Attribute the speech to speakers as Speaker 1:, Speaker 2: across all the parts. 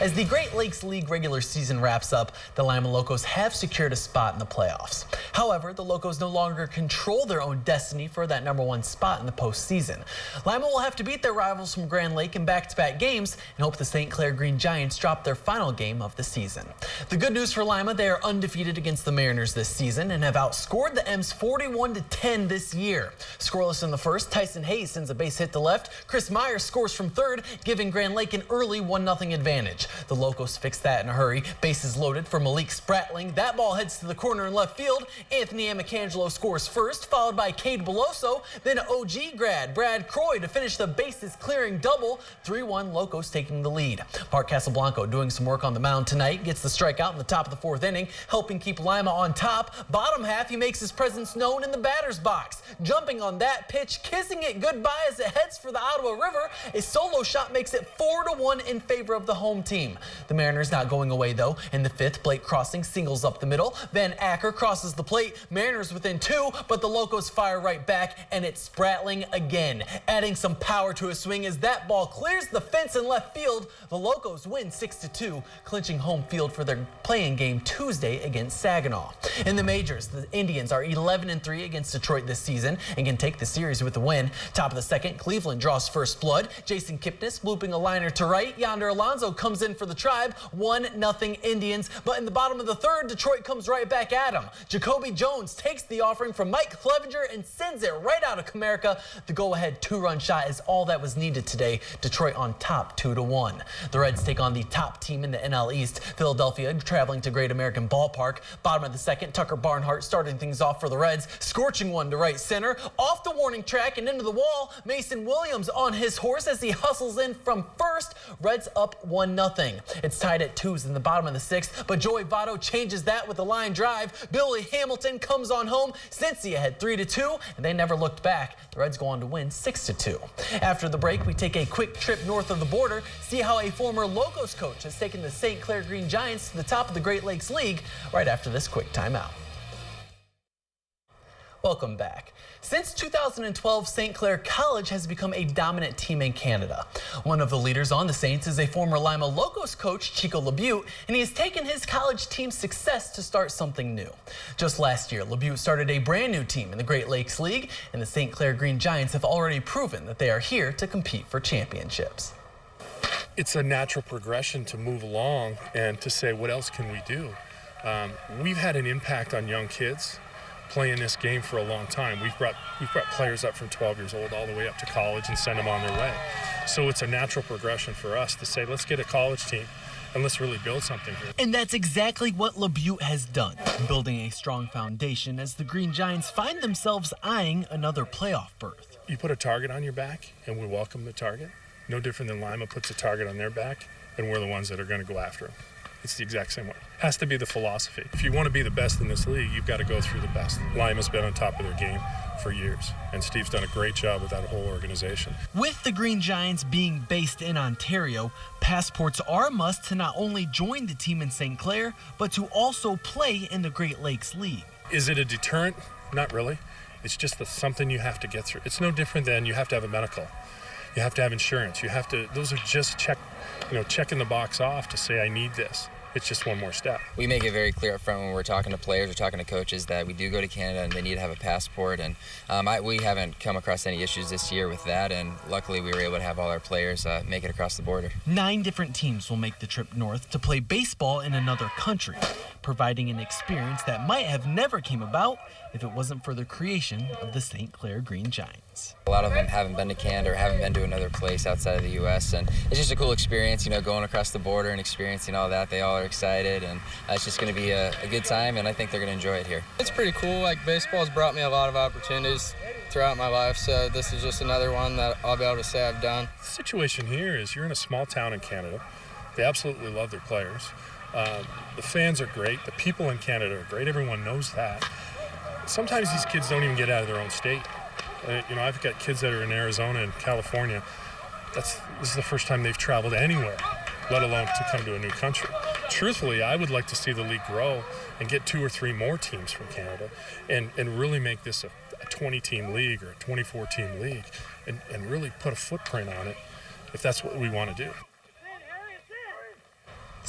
Speaker 1: As the Great Lakes League regular season wraps up, the Lima Locos have secured a spot in the playoffs. However, the Locos no longer control their own destiny for that #1 spot in the postseason. Lima will have to beat their rivals from Grand Lake in back-to-back games and hope the St. Clair Green Giants drop their final game of the season. The good news for Lima, they are undefeated against the Mariners this season and have outscored the M's 41-10 this year. Scoreless in the first, Tyson Hayes sends a base hit to left. Chris Myers scores from third, giving Grand Lake an early 1-0 advantage. The Locos fixed that in a hurry. Bases loaded for Malik Spratling. That ball heads to the corner in left field. Anthony Amicangelo scores first, followed by Cade Beloso. Then OG grad Brad Croy to finish the bases clearing double. 3-1 Locos taking the lead. Mark Casablanco doing some work on the mound tonight. Gets the strikeout in the top of the 4th inning, helping keep Lima on top. Bottom half, he makes his presence known in the batter's box. Jumping on that pitch, kissing it goodbye as it heads for the Ottawa River. A solo shot makes it 4-1 in favor of the home team. The Mariners not going away though. In the 5th, Blake Crossing singles up the middle. Van Acker crosses the plate. Mariners within 2, but the Locos fire right back, and it's Spratling again, adding some power to his swing as that ball clears the fence in left field. The Locos win 6-2, clinching home field for their playing game Tuesday against Saginaw. In the majors, the Indians are 11-3 against Detroit this season and can take the series with a win. Top of the 2nd, Cleveland draws first blood. Jason Kipnis looping a liner to right. Yonder Alonso comes in for the Tribe. 1-0 Indians. But in the bottom of the 3rd, Detroit comes right back at him. Jacoby Jones takes the offering from Mike Clevenger and sends it right out of Comerica. The go-ahead 2-run shot is all that was needed today. Detroit on top 2-1. The Reds take on the top team in the NL East. Philadelphia traveling to Great American Ballpark. Bottom of the 2nd, Tucker Barnhart starting things off for the Reds. Scorching one to right center. Off the warning track and into the wall. Mason Williams on his horse as he hustles in from first. Reds up 1-0. It's tied at 2s in the bottom of the 6th, but Joey Votto changes that with a line drive. Billy Hamilton comes on home. Cincy ahead 3-2, and they never looked back. The Reds go on to win 6-2. After the break, we take a quick trip north of the border, see how a former Locos coach has taken the St. Clair Green Giants to the top of the Great Lakes League right after this quick timeout. Welcome back. Since 2012, St. Clair College has become a dominant team in Canada. One of the leaders on the Saints is a former Lima Locos coach, Chico LeBute, and he has taken his college team's success to start something new. Just last year, LeBute started a brand new team in the Great Lakes League, and the St. Clair Green Giants have already proven that they are here to compete for championships.
Speaker 2: It's a natural progression to move along and to say, what else can we do? We've had an impact on young kids playing this game for a long time. We've brought players up from 12 years old all the way up to college and send them on their way. So it's a natural progression for us to say, let's get a college team and let's really build something here.
Speaker 1: And that's exactly what LeBute has done, building a strong foundation as the Green Giants find themselves eyeing another playoff berth.
Speaker 2: You put a target on your back and we welcome the target. No different than Lima puts a target on their back and we're the ones that are going to go after them. It's the exact same way. Has to be the philosophy. If you want to be the best in this league, you've got to go through the best. Lima's been on top of their game for years, and Steve's done a great job with that whole organization.
Speaker 1: With the Green Giants being based in Ontario, passports are a must to not only join the team in St. Clair, but to also play in the Great Lakes League.
Speaker 2: Is it a deterrent? Not really. It's just something you have to get through. It's no different than you have to have a medical. You have to have insurance. You have to. Those are just checking the box off to say I need this. It's just one more step.
Speaker 3: We make it very clear up front when we're talking to players or talking to coaches that we do go to Canada and they need to have a passport. And we haven't come across any issues this year with that. And luckily we were able to have all our players make it across the border.
Speaker 1: 9 different teams will make the trip north to play baseball in another country, providing an experience that might have never came about if it wasn't for the creation of the St. Clair Green Giants.
Speaker 3: A lot of them haven't been to Canada or haven't been to another place outside of the U.S. and it's just a cool experience, going across the border and experiencing all that. They all are excited, and it's just going to be a good time, and I think they're going to enjoy it here.
Speaker 4: It's pretty cool. Baseball's brought me a lot of opportunities throughout my life, so this is just another one that I'll be able to say I've done.
Speaker 2: The situation here is you're in a small town in Canada. They absolutely love their players. The fans are great. The people in Canada are great. Everyone knows that. Sometimes these kids don't even get out of their own state. I've got kids that are in Arizona and California. This is the first time they've traveled anywhere, let alone to come to a new country. Truthfully, I would like to see the league grow and get 2 or 3 more teams from Canada and really make this a 20-team league or a 24-team league and really put a footprint on it if that's what we want to do.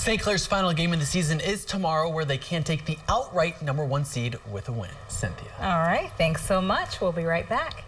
Speaker 1: St. Clair's final game of the season is tomorrow, where they can take the outright #1 seed with a win. Cynthia.
Speaker 5: All right, thanks so much. We'll be right back.